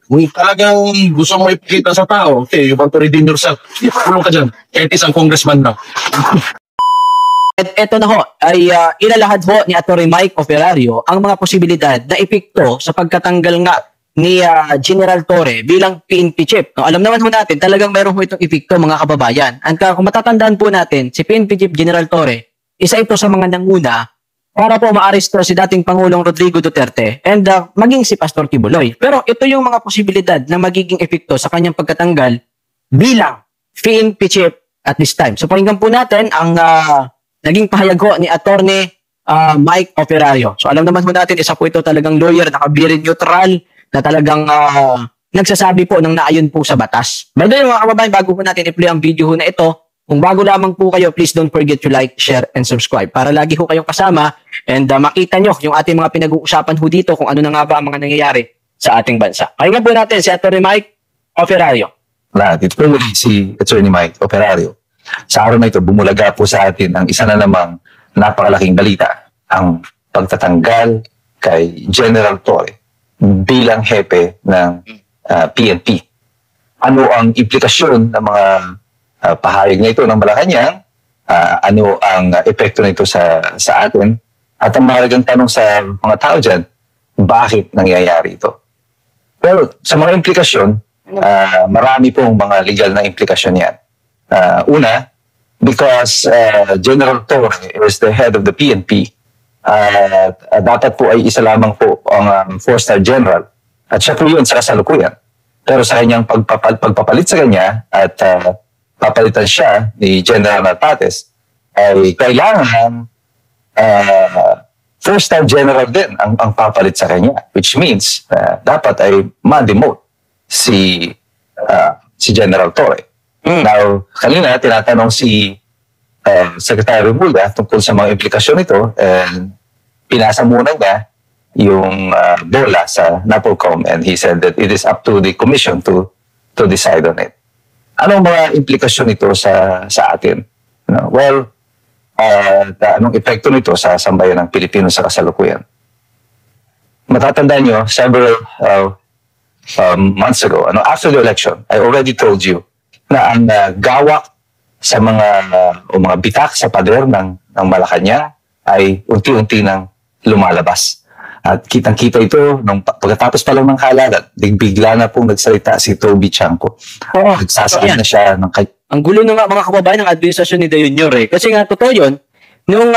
Kung talagang gusto mo ipakita sa tao, okay, you want to redeem yourself, kulong ka dyan. Kahit isang congressman na. At eto na ho, ay ilalahad ho ni Atty. Mike Operario ang mga posibilidad na epekto sa pagkatanggal nga ni General Torre bilang PNP chief. No, alam naman ho natin, talagang meron ho itong epekto mga kababayan. At kung matatandaan po natin, si PNP chief General Torre, isa ito sa mga nanguna para po maaresto si dating Pangulong Rodrigo Duterte and maging si Pastor Kibuloy. Pero ito yung mga posibilidad na magiging epekto sa kanyang pagkatanggal bilang PNP chief at this time. So pakinggan po natin ang naging pahayag ho ni Atty. Mike Operario. So alam naman po natin, isa po ito talagang lawyer, naka-very neutral, na talagang nagsasabi po ng naayon po sa batas. By the way mga kababayan, bago po natin i-play ang video ho na ito, kung bago lamang po kayo, please don't forget to like, share, and subscribe para lagi ho kayong kasama and makita nyo yung ating mga pinag-uusapan ho dito kung ano na nga ba ang mga nangyayari sa ating bansa. Pakinggan po natin si Atty. Mike Operario. Ito po muli si Atty. Mike Operario. Sa araw na ito, bumulaga po sa atin ang isa na namang napakalaking balita, ang pagtatanggal kay General Torre bilang hepe ng PNP. Ano ang implikasyon ng mga pahayag na ito ng Malacanang? Ano ang epekto nito sa atin? At ang mahalagang tanong sa mga tao dyan, bakit nangyayari ito? Pero sa mga implikasyon, marami pong mga legal na implikasyon yan. Una, because General Torre is the head of the PNP, dapat po ay isa lamang po ang 4-star general. At siya po yun sa kasalukuyan. Pero sa kanyang pagpapalit sa kanya at papalitan siya ni General Natates, ay kailangan 4-star general din ang papalit sa kanya. Which means, dapat ay ma-demote si General Torre. Now, kanina tinatanong si Secretary Remulla tungkol sa mga implikasyon nito, and pinasa muna niya yung bola sa NAPOLCOM, and he said that it is up to the commission to decide on it. Anong mga implikasyon nito sa atin? Well, anong epekto nito sa sambayan ng Pilipino sa kasalukuyan? Matatandaan nyo, several months ago, after the election, I already told you na ang gawak sa mga bitak sa pader ng Malacanang ay unti-unti nang lumalabas. At kitang-kita ito, pagkatapos pa lang ng halalan, bigla na pong nagsalita si Toby Chanco. Nagsasabi na siya ng ang gulo na nga mga kababayan ng administrasyon ni De Junior Kasi nga totoo yun, nung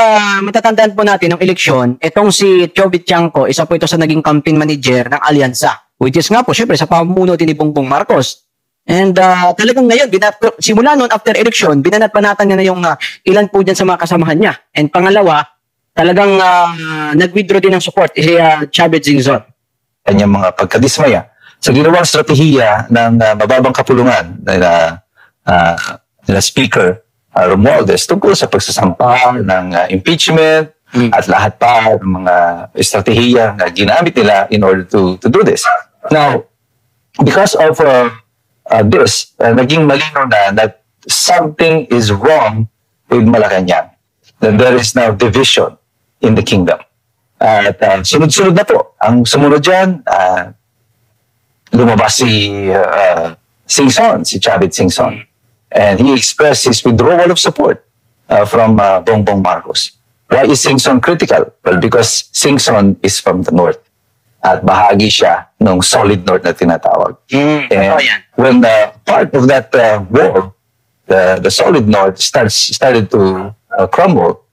matatandaan po natin ng eleksyon, itong si Toby Chanco, isa po ito sa naging campaign manager ng Alyansa. Which is nga po, syempre, sa pamuno ni Bongbong Marcos. And talagang ngayon, simula noon after election, binanat-panatan niya na yung ilan po dyan sa mga kasamahan niya. And pangalawa, talagang nag-withdraw din ng support si Chavez Singson. Kanyang mga pagkadismaya sa ginawang strategiya ng mababang kapulungan na Speaker Romualdez tungkol sa pagsasampa ng impeachment at lahat pa ng mga estratehiya na ginamit nila in order to do this. Now, because of this, naging malinaw na that something is wrong with Malacanang. That there is now division in the kingdom. At sunod-sunod na po. Ang sumunod dyan, lumabas si Singson, si Chavez Singson. And he expressed his withdrawal of support from Bongbong Marcos. Why is Singson critical? Well, because Singson is from the north. At bahagi siya ng solid north na tinatawag. And when part of that wall, the solid north started to crumble,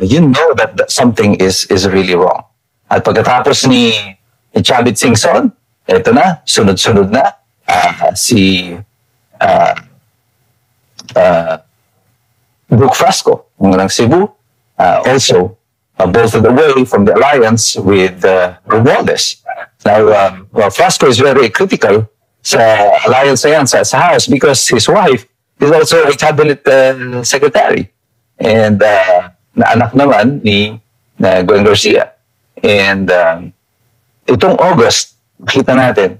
you know that something is really wrong. At pagkatapos ni Chavez Singson, ito na, sunod-sunod na, si Brooke Frasco ng Cebu, also both of the way from the alliance with Romualdez. Now, Frasco is very critical sa alliance na yan sa House because his wife is also a cabinet secretary. And na anak naman ni Gwen Garcia. And itong August, kita natin,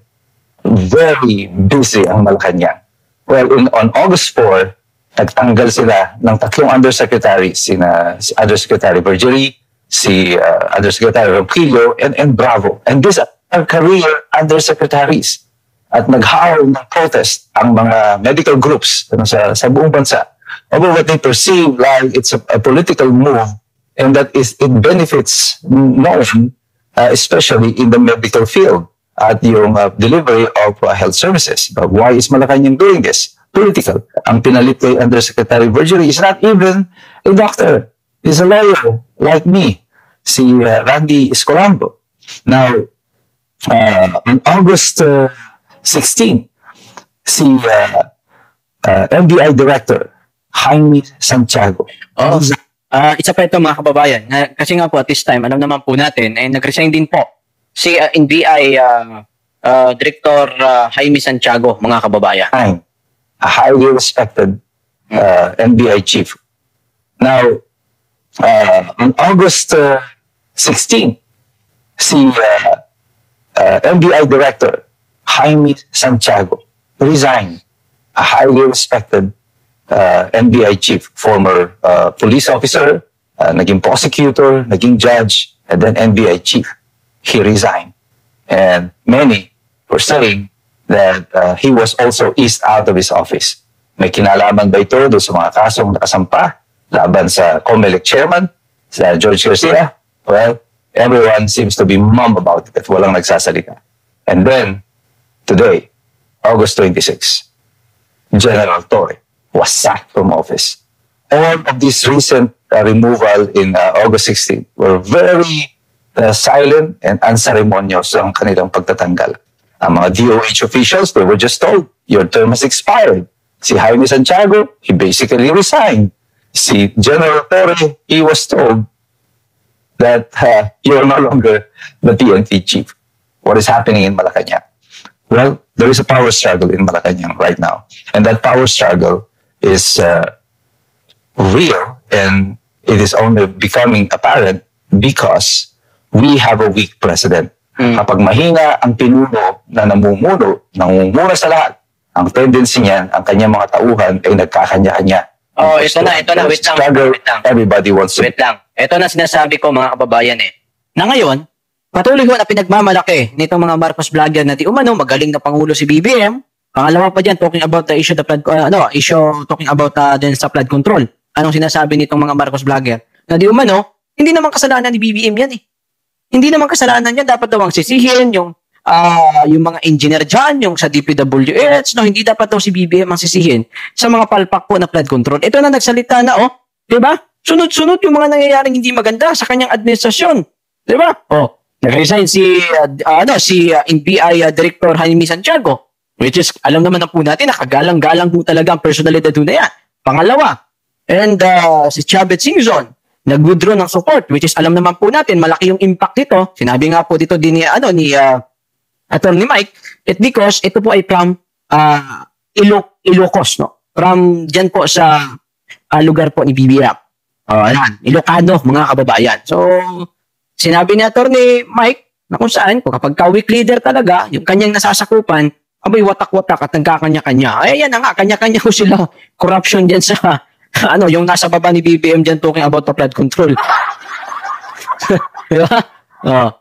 very busy ang Malacanang. Well, on August 4, nagtanggal sila ng 3 undersecretaries, si Undersecretary Bergerie, si Undersecretary Ronquillo, and Bravo. And this career undersecretaries at nag-hire ng protest ang mga medical groups sa buong bansa over what they perceive like it's a political move and that it benefits no one, especially in the medical field at yung delivery of health services. But why is Malacanang doing this? Political. Ang pinalit kay Undersecretary Virgery is not even a doctor. He's a lawyer like me, si Randy Escolambo. Now, on August 16, si NBI Director Jaime Santiago. Oh, isa pa ito mga kababayan. Kasi nga po at this time, alam naman po natin, nag-resign din po si NBI Director Jaime Santiago, mga kababayan. A highly respected NBI chief. Now, on August 16, si NBI Director Jaime Santiago resigned. A highly respected NBI chief, former police officer, naging prosecutor, naging judge, and then NBI chief. He resigned. And many were saying that he was also eased out of his office. May kinalaman ba ito doon sa mga kasong nakasampa laban sa COMELEC chairman, sa George Garcia? Well, everyone seems to be mum about it. Walang nagsasalita. And then, today, August 26, General Torre was sacked from office. All of this recent removal in August 16 were very silent and unceremonious ang kanilang pagtatanggal. Ang mga DOH officials, they were just told, your term has expired. Si Jaime Santiago, he basically resigned. Si General Torre, he was told that you're no longer the PNP chief. What is happening in Malacanang? Well, there is a power struggle in Malacanang right now. And that power struggle is real, and it is only becoming apparent because we have a weak president. Kapag mahina ang pinuno na nangunguna sa lahat, ang tendency niyan, ang kanyang mga tauhan ay nagkakanya-kanya. Oh, ito na, wait lang. Everybody wants to. Wait lang. Ito na sinasabi ko mga kababayan Na ngayon, patuloy ko na pinagmamalaki nitong mga Marcos vlogger na di umano magaling na pangulo si BBM. Pangalawa pa dyan, talking about the issue, talking about din sa flood control. Anong sinasabi nitong mga Marcos vlogger? Na di umano, hindi naman kasalanan ni BBM yan Hindi naman kasalanan yan. Dapat daw ang sisihin yung mga engineer dyan, yung sa DPWH, hindi dapat daw si BBM ang sisihin sa mga palpak po na flood control. Ito na nagsalita na, diba? Sunod-sunod yung mga nangyayaring hindi maganda sa kanyang administrasyon. Diba? Nag-resign si NBI Director Jaime Santiago. Which is, alam naman na po natin, nakagalang-galang po talaga ang personalidad na yan. Pangalawa, and si Chavez Singzon, nag-withdraw ng support, which is, alam naman po natin, malaki yung impact dito. Sinabi nga po dito din ni Attorney Mike, because ito po ay from Ilocos, From dyan po sa lugar po ni BBM. Ilocano, mga kababayan. So, sinabi ni Attorney Mike, na kung saan, kapag ka-weak leader talaga, yung kanyang nasasakupan, abay watak-watak at nagkakanya-kanya. Yan na nga, kanya-kanya ko sila corruption dyan sa, yung nasa baba ni BBM dyan talking about the flood control. Diba?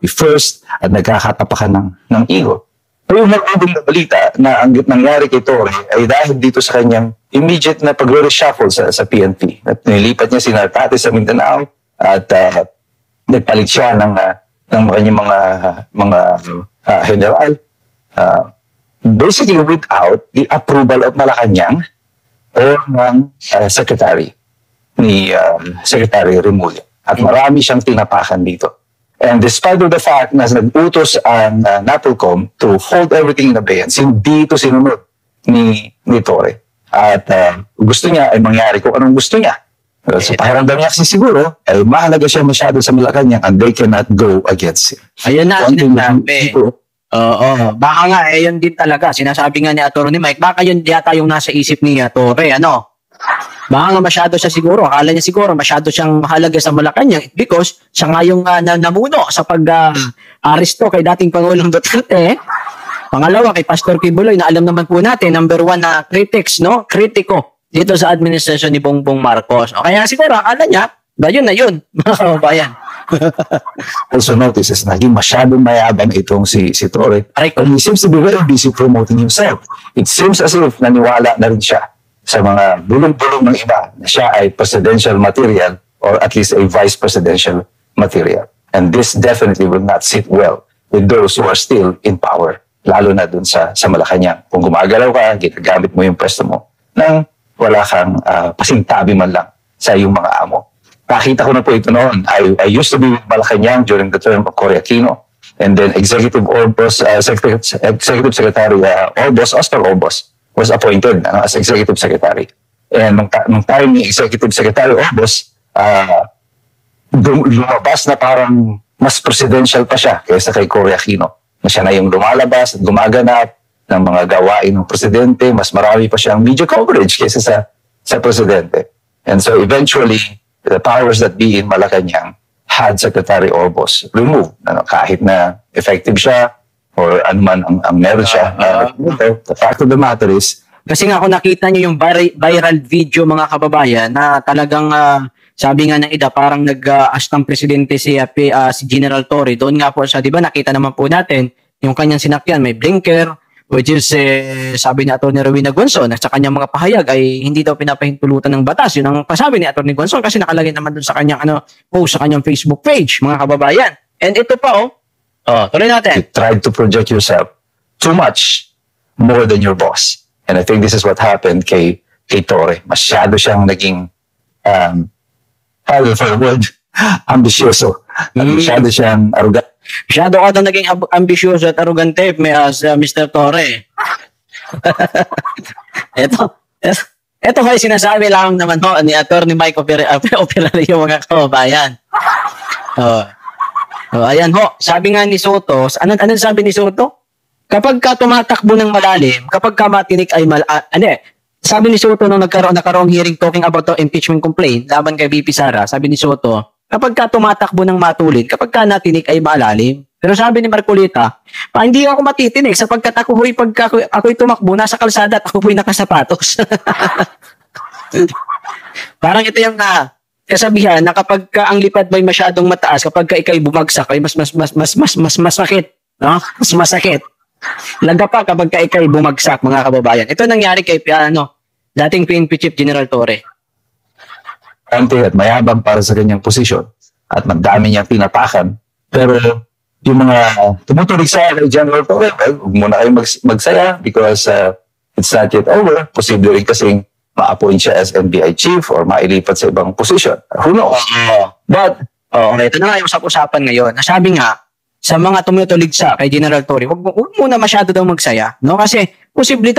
First, at nagkakatapakan ng ego. Pero yung nag-ubing na balita na ang nangyari kay Torre ay dahil dito sa kanyang immediate na pag-reshuffle sa PNP. At nilipat niya si Nartate sa Mindanao at nagpalit siya ng kanyang mga general. Basically without the approval of Malacanang or ng secretary ni Secretary Remulla. At marami siyang tinapakan dito. And despite of the fact na nag-utos ang NAPOLCOM to hold everything in abeyance, hindi ito sinunod ni Torre. At gusto niya ay mangyari kung anong gusto niya. So pakiramdam niya kasi siguro, ay mahalaga siya masyado sa Malacanang and they cannot go against him. Ayun na, sinasabi. Baka nga, yun din talaga. Sinasabi nga ni Atty. Mike, baka yun yata yung nasa isip ni Torre, Baka nga masyado siya siguro, akala niya siguro masyado siyang mahalaga sa Malacanang because siya nga yung namuno sa pag-aresto kay dating Pangulong Duterte. Pangalawa, kay Pastor Kibuloy na alam naman po natin, number 1 na kritiko dito sa administrasyon ni Bongbong Marcos. Kaya siguro, akala niya, yun na yun, mga kababayan. also notices na naging masyadong mayabang itong si Torre. And he seems to be very busy promoting himself. It seems as if naniwala na rin siya sa mga bulong-bulong ng iba na siya ay presidential material or at least a vice presidential material. And this definitely will not sit well with those who are still in power, lalo na dun sa Malacanang. Kung gumagalaw ka, ginagamit mo yung pwesto mo nang wala kang pasintabi man lang sa iyong mga amo. Nakita ko na po ito noon. I used to be with Malacanang during the term of Cory Aquino, and then Executive Secretary Oscar Orbos was appointed as Executive Secretary. And nung time ni Executive Secretary Orbos, lumabas na parang mas presidential pa siya kaysa kay Cory Aquino. Na siya na yung lumalabas at gumaganap ng mga gawain ng presidente, mas marami pa siyang media coverage kaysa sa presidente. And so eventually, the powers that be in Malacanang had Secretary Orbos removed. Kahit na effective siya or anuman ang meron siya. The fact of the matter is, kasi nga kung nakita niyo yung viral video mga kababayan na talagang sabi nga ng ida parang nag-astang presidente si General Torre. Doon nga po siya, di ba nakita naman po natin yung kanyang sinakyan, may blinker, which is sabi ni Atty. Rowena Gonzon at sa kanyang mga pahayag ay hindi daw pinapahintulutan ng batas. Yun ang pasabi ni Atty. Gonzon kasi nakalagay naman doon sa kanyang post sa kanyang Facebook page, mga kababayan. And ito pa tuloy natin. You tried to project yourself too much more than your boss. And I think this is what happened kay Torre. Masyado siyang naging for the word, ambisyoso. Masyado siyang arrogant. Masyado ka daw naging ambisyoso at arrogante, Mr. Torre. Ito ay sinasabi lang naman ni Atty. Mike Operario, mga kababayan. Ayan sabi nga ni Soto, ano sabi ni Soto? Kapag ka tumatakbo ng malalim, kapag ka matinik ay sabi ni Soto nung nagkaroong hearing talking about the impeachment complaint laban kay VP Sara, sabi ni Soto, kapag ka tumatakbo ng matulid, kapag ka natinik ay malalim. Pero sabi ni Marcolita, hindi ako matitinik sapagkat ako'y tumakbo, nasa kalsada at ako'y nakasapatos. Parang ito yung kasabihan na kapag ka ang lipad mo'y masyadong mataas, kapag ka ikay bumagsak ay mas masakit. No? Mas masakit. Laga pa kapag ka ikay bumagsak, mga kababayan. Ito nangyari kay dating PNP Chief General Torre. At mayabang para sa kanyang posisyon at madami niyang tinapakan. Pero yung mga tumutulig sa General Torre, huwag muna kayo magsaya because it's not yet over. Posible rin kasing ma-appoint siya as NBI chief or mailipat sa ibang position. Who knows? But, ito na nga yung usap-usapan ngayon. Nasabi nga, sa mga tumutulig sa kay General Torre, huwag muna masyado daw magsaya, no? Kasi posible,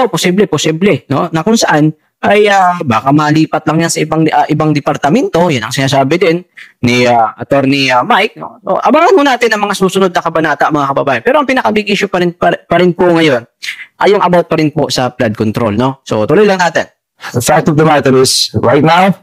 no? Na kung saan ay baka malipat lang yan sa ibang departamento. Yan ang sinasabi din ni Attorney Mike, no? So, abangan mo natin ang mga susunod na kabanata, mga kababayan. Pero ang pinaka-big issue pa rin po ngayon ay yung about pa rin po sa flood control, no? So tuloy lang natin. The fact of the matter is, right now,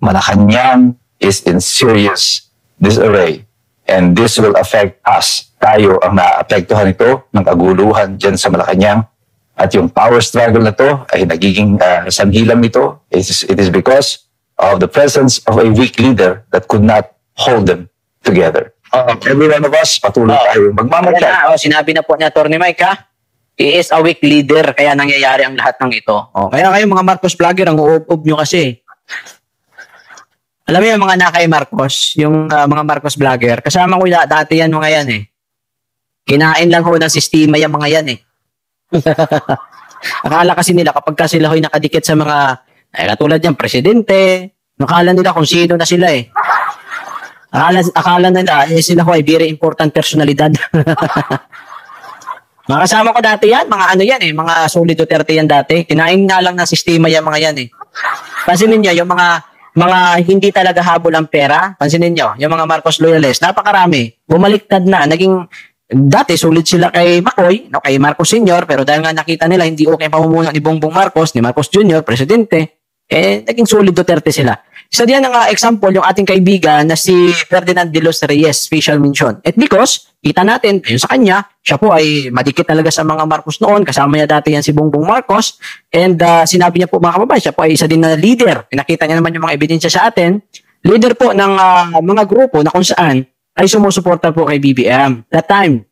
Malacanang is in serious disarray. And this will affect us. Tayo ang naapektuhan ito ng kaguluhan dyan sa Malacanang. At yung power struggle na to ay nagiging sanhilang nito. It is because of the presence of a weak leader that could not hold them together. Every one of us, patuloy tayo magmamagyan. Sinabi na po ni Atty. Mike, he is a weak leader, kaya nangyayari ang lahat ng ito. Kaya kayo mga Marcos vlogger, ang uub nyo kasi. Alam mo yung mga nakay Marcos, yung mga Marcos vlogger, kasama ko dati yan mga yan Kinain lang ho ng sistema yung mga yan Akala kasi nila kapag ka sila ho'y nakadikit sa mga, katulad yan, presidente, nakala nila kung sino na sila Akala nila sila ho'y very important personalidad. Mga kasama ko dati yan, mga mga solid Duterte yan dati. Kinain nga lang ng sistema yan mga yan Pansinin nyo, yung mga hindi talaga habol ang pera, pansinin nyo, yung mga Marcos loyalists, napakarami. Bumaliktad na, dati solid sila kay Macoy, kay Marcos Sr., pero dahil nga nakita nila hindi okay pamumuno ni Bongbong Marcos, ni Marcos Jr., presidente, naging solid Duterte sila. Isa diyan ang example, yung ating kaibigan na si Ferdinand de los Reyes, special mention. At because, kita natin, ayun sa kanya, siya po ay madikit talaga sa mga Marcos noon, kasama niya dati yan si Bongbong Marcos, and sinabi niya po mga kababayan, siya po ay isa din na leader. Pinakita niya naman yung mga ebidensya sa atin, leader po ng mga grupo na kung saan ay sumusuporta po kay BBM. That time,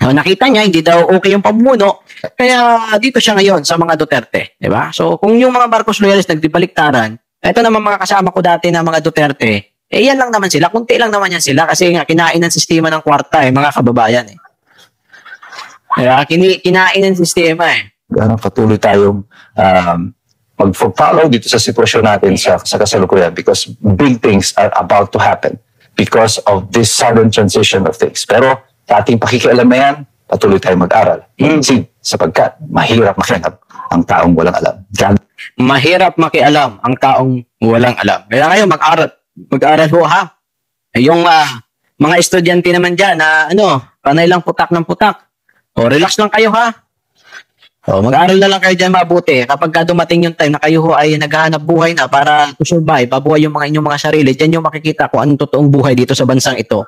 nakita niya, hindi daw okay yung pamumuno, kaya dito siya ngayon sa mga Duterte. Diba? So, kung yung mga Marcos loyalist nagdibaliktaran, ito naman mga kasama ko dati na mga Duterte, yan lang naman sila, kunti lang naman yan sila kasi nga kinain ng sistema ng kwarta mga kababayan. Kaya kinain ng sistema Patuloy tayong mag-follow dito sa sitwasyon natin sa kasalukuyan because big things are about to happen because of this sudden transition of things. Pero sa ating pakikialam na yan, patuloy tayong mag-aral. Sapagkat mahirap makialam ang taong walang alam. Mahirap makialam ang taong walang alam. Kaya ngayon, mag-aral ho ha. Yung mga estudyante naman dyan na panay lang putak ng putak. O relax lang kayo ha. O mag-aral na lang kayo dyan mabuti. Kapag dumating yung time na kayo ho ay naghahanap buhay na para to survive, pabuhay yung inyong mga sarili, dyan yung makikita kung anong totoong buhay dito sa bansang ito.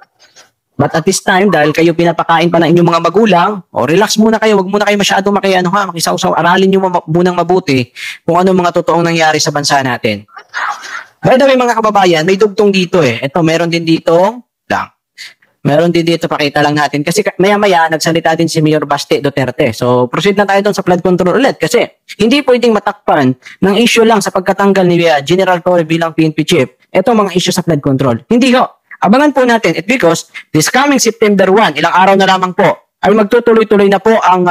But at this time, dahil kayo pinapakain pa ng inyong mga magulang, relax muna kayo, wag muna kayo masyadong makisaw-saw, aralin nyo munang mabuti kung ano mga totoong nangyari sa bansa natin. By the way, mga kababayan, may dugtong dito Ito, meron din dito, meron din dito, pakita lang natin. Kasi maya-maya, nagsalita din si Mayor Baste Duterte. So, proceed na tayo doon sa flood control ulit. Kasi, hindi pwedeng matakpan ng issue lang sa pagkatanggal ni General Torre bilang PNP chief. Ito mga issue sa flood control. Hindi ho. Abangan po natin because this coming September 1, ilang araw na lamang po, ay magtutuloy-tuloy na po ang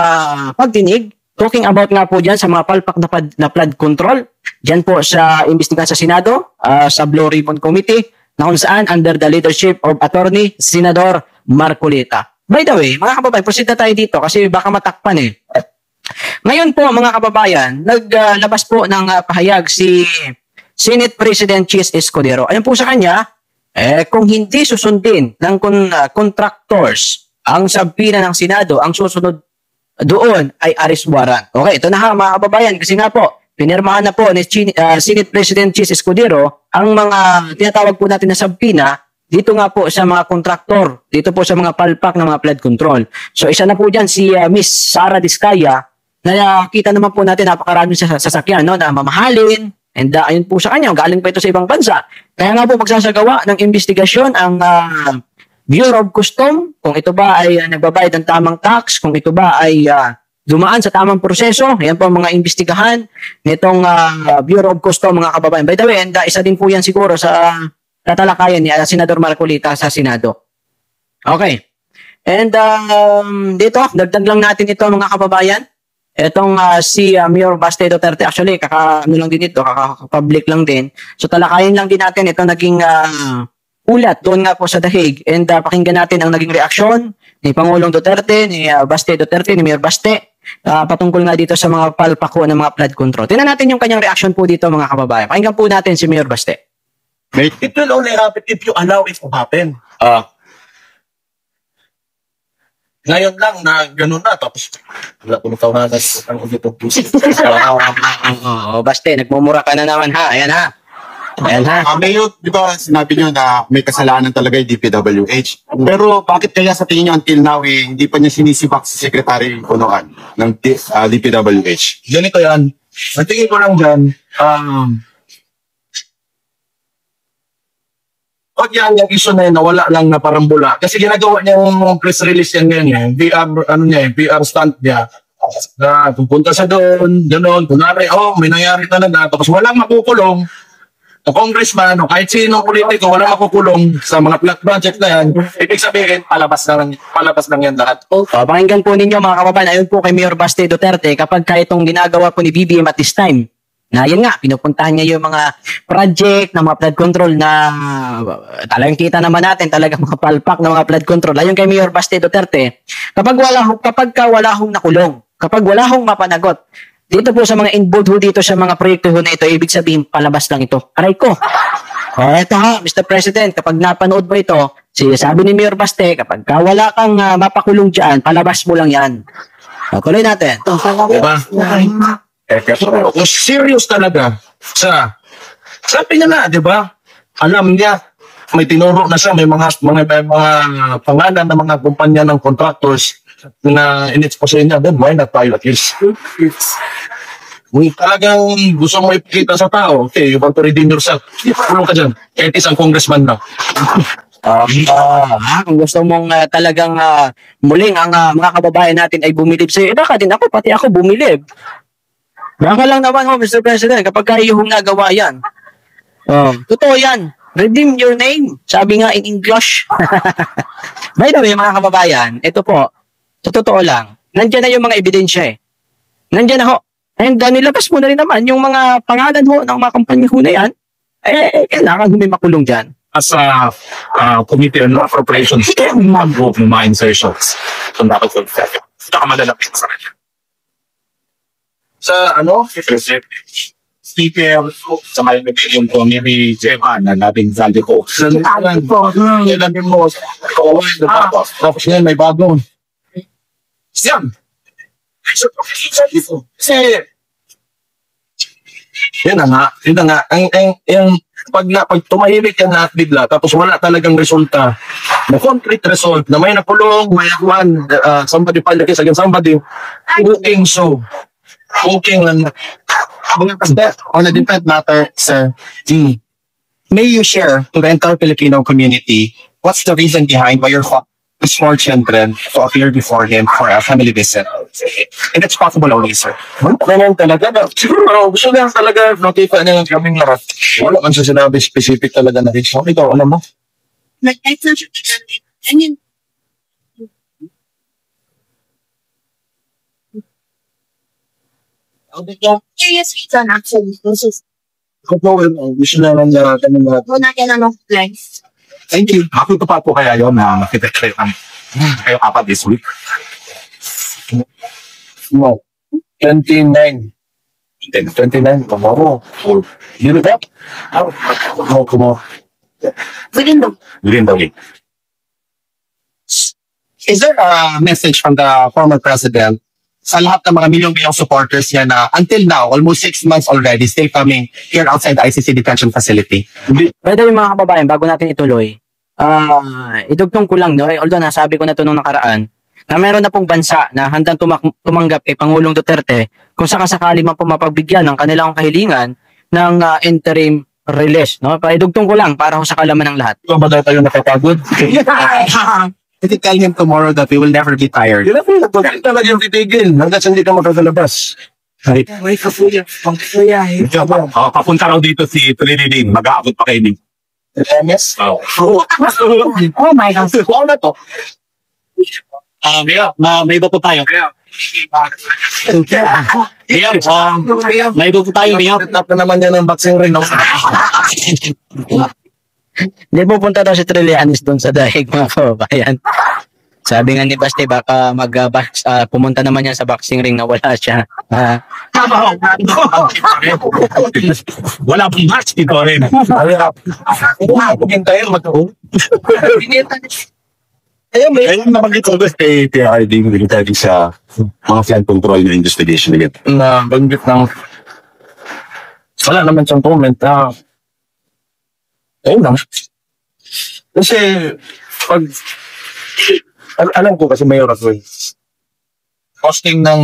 pagdinig. Talking about nga po dyan sa mga palpak na flood control. Dyan po sa imbestigahan sa Senado, sa Blue Ribbon Committee, na kung saan under the leadership of Attorney Senador Marcolita. By the way, mga kababayan, proceed na tayo dito kasi baka matakpan Ngayon po, mga kababayan, naglabas po ng pahayag si Senate President Chis Escudero. Ayon po sa kanya, kung hindi susundin ng contractors ang sabina ng Senado, ang susunod doon ay arrest warrant. Okay, ito na mga kababayan, kasi nga po, pinirmahan na po ni Senate President Chis Escudero ang mga tinatawag po natin na sabina dito nga po sa mga kontraktor, dito po sa mga palpak ng mga flood control. So isa na po dyan si Miss Sara Diskaya na kita naman po natin napakaraming sasakyan na mamahalin. And ayun po sa kanya, galing pa ito sa ibang bansa. Kaya nga po magsasagawa ng investigasyon ang Bureau of Custom, kung ito ba ay nagbabayad ng tamang tax, kung ito ba ay dumaan sa tamang proseso. Ayan po ang mga investigahan nitong Bureau of Custom, mga kababayan. By the way, and isa din po yan siguro sa tatalakayan ni Senador Marcolita sa Senado. Okay. And dito, dagdag lang natin ito, mga kababayan. Etong si Mayor Baste Duterte, actually, lang din ito, kaka-public lang din. So, talakayin lang din natin ito naging ulat doon nga po sa The Hague. And pakinggan natin ang naging reaksyon ni Pangulong Duterte, ni Baste Duterte, ni Mayor Baste, patungkol nga dito sa mga palpako ng mga flood control. Tingnan natin yung kanyang reaksyon po dito, mga kababayan. Pakinggan po natin si Mayor Baste. It will only happen if you allow it to happen. Ngayon lang na gano'n na, tapos wala ko natawanan ang dito. Baste, nagmumura ka na naman ha. Ayan ha. Ayan ha. Mayor, di ba sinabi nyo na may kasalanan talaga yung DPWH? Pero bakit kaya sa tingin nyo until now hindi pa niya sinisibak si Secretary Punuan ng DPWH? Ganito yan. Ang tingin ko lang dyan, pag yan, yung issue na yun, nawala lang na parang bula. Kasi ginagawa niya yung press release yan ngayon, PR stunt niya. Na pupunta sa doon, gano'n, kunwari, may nangyari talaga. Tapos walang makukulong. Ang congressman, kahit sino politiko, walang makukulong sa mga plot project na yan. Ibig sabihin, palabas lang yan lahat. Pakinggan po ninyo, mga kababayan, ayon po kay Mayor Baste Duterte, kapag itong ginagawa po ni BBM at this time, na yan nga, pinupuntahan niya yung mga project na mga flood control na talagang kita naman natin, talagang mga palpak na mga flood control. Ayon kay Mayor Baste Duterte, kapag wala hong nakulong, kapag wala hong mapanagot, dito po sa mga involved ho dito sa mga proyekto ho na ito, ibig sabihin, palabas lang ito. Aray ko. Ito ha, Mr. President, kapag napanood mo ito, sabi ni Mayor Baste, kapag wala kang mapakulong dyan, palabas mo lang yan. Tuloy natin. Diba? Kung serious talaga sabi niya na, di ba? Alam niya, may tinuro na siya, may mga pangalan ng mga kumpanya ng contractors na in-expose niya, then why not file a case? Kung talagang gusto mo ipakita sa tao, okay, you want to redeem yourself, kulong ka dyan, kahit isang congressman na. Kung gusto mong talagang muling ang mga kababayan natin ay bumilib sa'yo, baka din ako, pati ako bumilib. Baka lang naman, Mr. President, kapag kayo nagawa yan. Totoo yan. Redeem your name. Sabi nga in English. By the way, mga kababayan, ito po, sa totoo lang, nandyan na yung mga ebidensya eh. Nandyan na ho. And nilabas mo na rin naman yung mga pangalan ho ng mga kampanya ho na yan. Kailangan may makulong dyan. As a Committee on Appropriations, mag-group ng mga insertions. So, dapat yung saka malalapit sa kanya. Sa Speaker, sa may yung Committee Jehan na nating saldi ko. ilan din mo, tapos yan, may bago. Yan. Kasi, yun na nga, ang pag tumahimik yan lahat bigla, tapos wala talagang resulta, na concrete result, na may nakulong, may one, somebody filed a case against somebody, cooking lang. On a different matter, sir, may you share to the entire Filipino community what's the reason behind why your misfortune friend to appear before him for a family visit? And it's possible only, sir. Ganun talaga. Siguro, gusto lang talaga notify na lang kaming lahat. Wala man siya sinabi specific talaga na rin. Ikaw, alam mo? Serious reason actually. This is Ikaw po, gusto lang na kaming lahat. natin ano plans. Thank you. Ako pa po kaya yun na makita kayo apat this week. No. 29. 29, tomorrow. You know that? Oh, come on. Within the week. Is there a message from the former president sa lahat ng mga milyong-milyong supporters niya na until now, almost 6 months already, still coming here outside the ICC detention facility? Pwede yung mga kababayan, bago natin ituloy, idugtong ko lang, no? Although nasabi ko na ito nung nakaraan, na meron na pong bansa na handang tumanggap kay Pangulong Duterte kung sakasakali man po mapagbigyan ng kanilang kahilingan ng interim release. No? Idugtong ko lang para sa kalaman ng lahat. Ikaw ba tayo nakapagod? I think tell him tomorrow that we will never be tired. Yun na po, talaga yung titigil. Hanggang hindi ka makakalabas. may kafuya. Papunta raw dito si Trinidad. Mag-aabot pa kayo ni. MS? Oh. Oh my God. Wow na to. May iba po tayo. May iba po tayo, Mayor. Tap na naman yan ng boxing ring. No? Hindi pupunta daw si Trillanes doon sa dahig, mga kababayan. Sabi nga ni Basti, baka pumunta naman yan sa boxing ring na wala siya. Wala pong match dito rin. Hintayin mag-o. Ayun nabanggit ko kay PRD military sa mga flood control na investigation nila. Na banggit ng wala naman siyang comment. Ayun lang. Kasi pag alam ko kasi mayor ako costing ng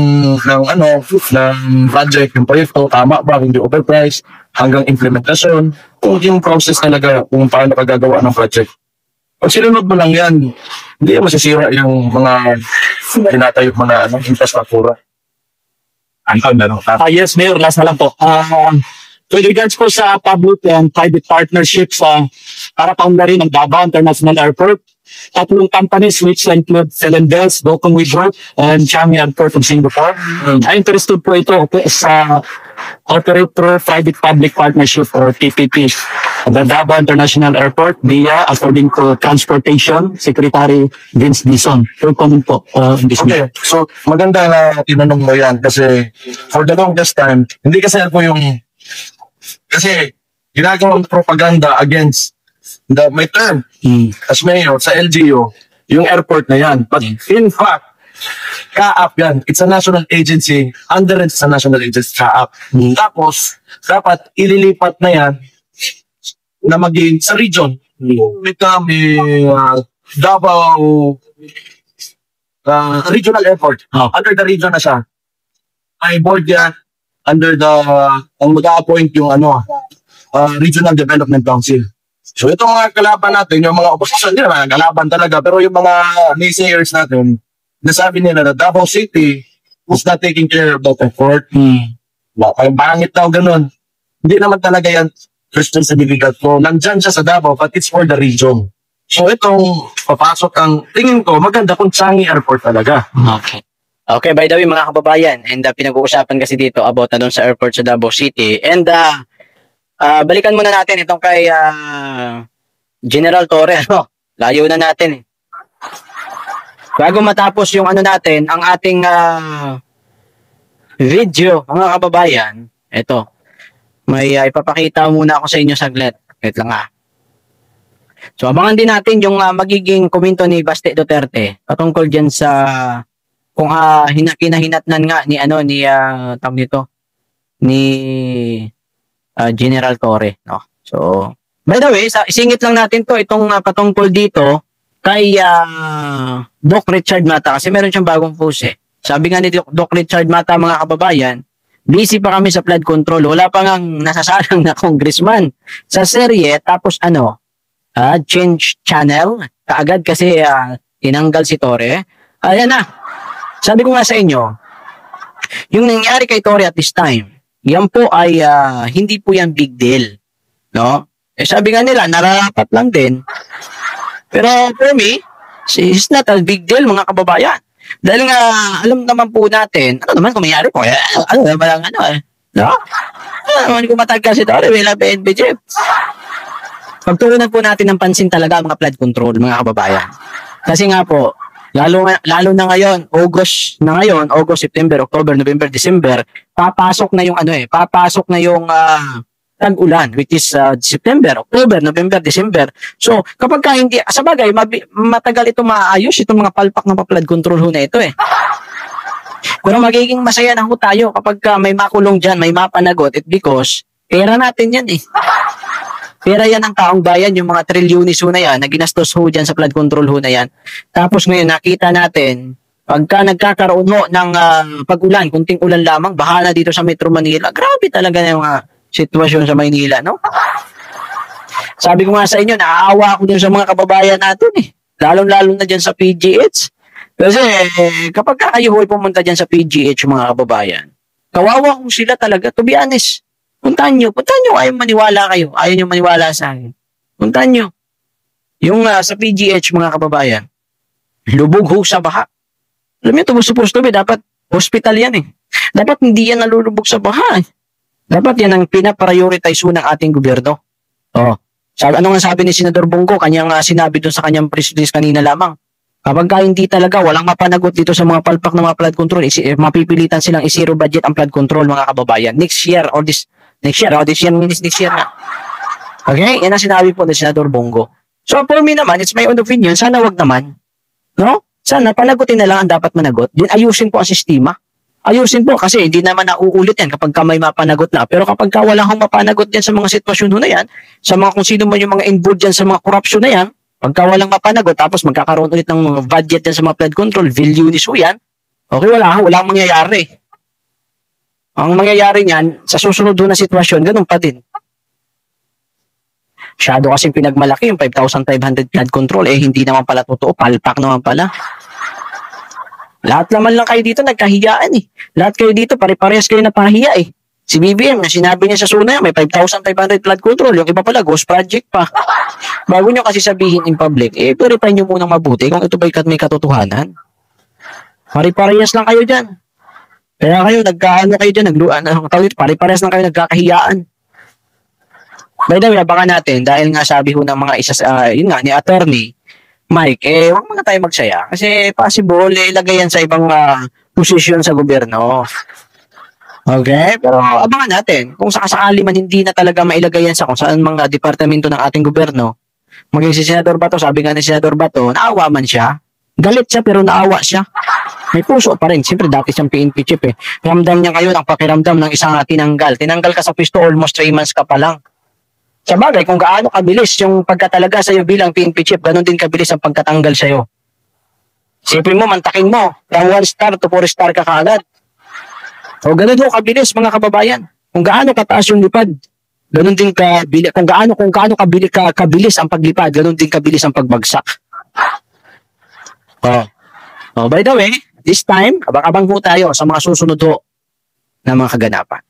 project, yung proyekto, tama ba, hindi overpriced, hanggang implementasyon, kung yung process talaga, kung paano ka gagawa ng project. Pag sinunod mo lang yan, hindi masisira yung mga tinatayo mga infrastruktura. Anton, ano? Yes, Mayor, last na lang po. With regards po sa public and private partnerships, para paunlarin ang Davao International Airport, 3 companies which include Celendez, Dokong Woodwork, and Changi Airport of Singapore. Ay interested po ito sa Operator Private-Public Partnership or PPP. The Davao International Airport via, according to Transportation Secretary Vince Dizon. Your comment po in this Okay, so maganda na tinanong mo yan kasi for the longest time, hindi kasi po yung kasi ginagawang propaganda against my term as mayor sa LGU, yung airport na yan. But in fact, CAAP yan. It's a national agency. Under it, it's a national agency, CAAP. Tapos, dapat ililipat na yan na maging sa region. Become Davao regional airport. Under the region na siya. May board yan. Under the, ang mag-a-appoint yung Regional Development Council. So itong mga kalaban natin, yung mga oposisyon nila, mga kalaban talaga, pero yung mga naysayers natin, nasabi nila na Davao City was not taking care of that effort. Ang bangit daw ganun. Hindi naman talaga yan Christian certificate. So nandyan siya sa Davao, but it's for the region. So itong papasok ang, tingin ko, maganda kung Changi Airport talaga. Okay. Okay, by the way, mga kababayan, and pinag-uusapan kasi dito about na doon sa airport sa Davao City. And balikan muna natin itong kay General Torre. Ano? Layo na natin. Bago matapos yung ano natin, ang ating video, mga kababayan, ito. May ipapakita muna ako sa inyo saglit. Wait lang So, abangan din natin yung magiging komento ni Baste Duterte patungkol dyan sa kung kinahinatnan nga ni tawag nito ni General Torre, no? So, by the way, isingit lang natin to itong patungkol dito kay Doc Richard Mata kasi meron siyang bagong post eh. Sabi nga ni Doc Richard Mata, mga kababayan, busy pa kami sa flood control. Wala pa ngang nasasalang na congressman sa serye tapos change channel kaagad kasi tinanggal si Torre. Ayan na. Sabi ko nga sa inyo, yung nangyari kay Torre at this time, yan po ay hindi po yan big deal. No? Sabi nga nila, nararapat lang din. Pero for me, it's not a big deal, mga kababayan. Dahil nga, alam naman po natin, ano naman kung mayari po, ano naman no? Ano naman kung matagal si Torre, wala PNP chief. Pagtuunan po natin ng pansin talaga mga flood control, mga kababayan. Kasi nga po, lalo na ngayon, August, September, October, November, December, papasok na yung tag-ulan, which is September, October, November, December. So, kapag hindi, sa bagay, matagal ito maayos, itong mga palpak ng flood control ho na ito eh. Pero magiging masaya na ho tayo kapag may makulong dyan, may mapanagot, because pera natin yan eh. Pera yan ng taong bayan, yung mga trilyonis ho na yan, na ginastos ho dyan sa flood control ho na yan. Tapos ngayon, nakita natin, pagka nagkakaroon ho ng pag-ulan, kunting ulan lamang, baha na dito sa Metro Manila, grabe talaga na yung sitwasyon sa Maynila, no? Sabi ko nga sa inyo, naaawa ako dun sa mga kababayan natin eh. Lalong-lalo na dyan sa PGH. Kasi kapag kayo ho'y pumunta dyan sa PGH, mga kababayan, kawawa kung sila talaga, to be honest. Puntahan nyo, ayaw maniwala kayo. Ayaw nyo maniwala sa akin. Puntahan nyo. Yung sa PGH, mga kababayan, lubog ho sa baha. Alam nyo, ito supposed to be, dapat hospital yan eh. Dapat hindi yan nalulubog sa baha eh. Dapat yan ang pinaprioritize ng ating gobyerno. Oh. Ano nga sabi ni Senador Bongo, kanyang sinabi dun sa kanyang press release kanina lamang. Kapag hindi talaga, walang mapanagot dito sa mga palpak ng mga flood control, mapipilitan silang i-zero budget ang flood control, mga kababayan. Next year next year na. Okay? Yan ang sinabi po ni Senador Bongo. So, for me naman, it's my own opinion, sana wag naman. No? Sana, panagutin na lang ang dapat managot. Din ayusin po ang sistema. Ayusin po kasi hindi naman nauulit yan kapag may mapanagot na. Pero kapag wala kang mapanagot yan sa mga sitwasyon na yan, sa mga kung sino man yung mga involved yan sa mga corruption na yan, pagka walang mapanagot, tapos magkakaroon ulit ng budget yan sa mga flood control, billions ho yan, okay, walang mangyayari. Ang mangyayari niyan, sa susunod na sitwasyon, ganun pa din. Masyado kasing pinagmalaki yung 5,500 flood control, hindi naman pala totoo, palpak naman pala. Lahat naman lang kayo dito nagkahiyaan eh. Lahat kayo dito, pare-parehas kayo napahiya eh. Si BBM, sinabi niya sa SUNA, may 5,500 flood control, yung iba pala, ghost project pa. Bago nyo kasi sabihin in public, verify nyo munang mabuti kung ito ba'y may katotohanan. Pare-parehas lang kayo dyan. Kaya kayo, kayo dyan, pare-parehas lang kayo nagkakahiyaan. By the way, abangan natin, dahil nga sabi ho ng mga yun nga, ni attorney, Mike, huwag muna tayo magsaya. Kasi possible, ilagay yan sa ibang posisyon sa gobyerno. Okay? Pero abangan natin, kung sakasakali man hindi na talaga mailagay yan sa kung saan mga departamento ng ating gobyerno, maging si Senador Bato, sabi nga ni Senador Bato, naawa man siya. Galit siya pero naawa siya. May puso pa rin. Siyempre dati siyang PNP chief eh. Ramdam niya kayo ang pakiramdam ng isang tinanggal. Tinanggal ka sa pwesto almost 3 months ka pa lang. Sa bagay, kung gaano kabilis yung pagkatalaga sa'yo bilang PNP chief, ganun din kabilis ang pagkatanggal sa'yo. Sipin mo, mantakin mo. From 1 star to 4 star ka kaagad. O ganun ho kabilis mga kababayan. Kung gaano kataas yung lipad ganun din kabilis, kung gaano kabilis ang paglipad, ganun din kabilis ang pagbagsak. By the way, this time, abang-abang po tayo sa mga susunod ho na mga kaganapan.